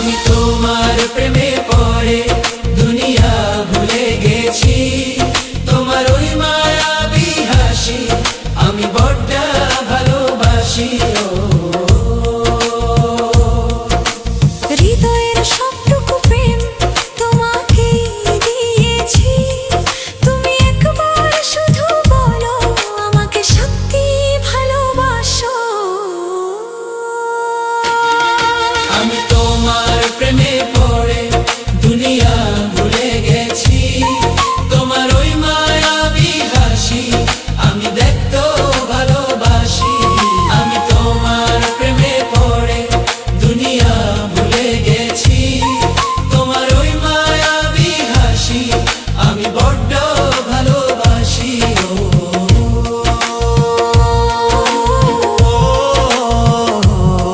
আমি তোমার প্রেমে পড়ে দুনিয়া ভুলে গেছি, তোমার ওই মায়াবী হাসি আমি বড্ড ভালোবাসি। হৃদয়ের সবটুকু প্রেম তোমাকে দিয়েছি, তুমি একবার শুধু বলো আমাকে সত্যি ভালোবাসো। আমি তোমার প্রেমে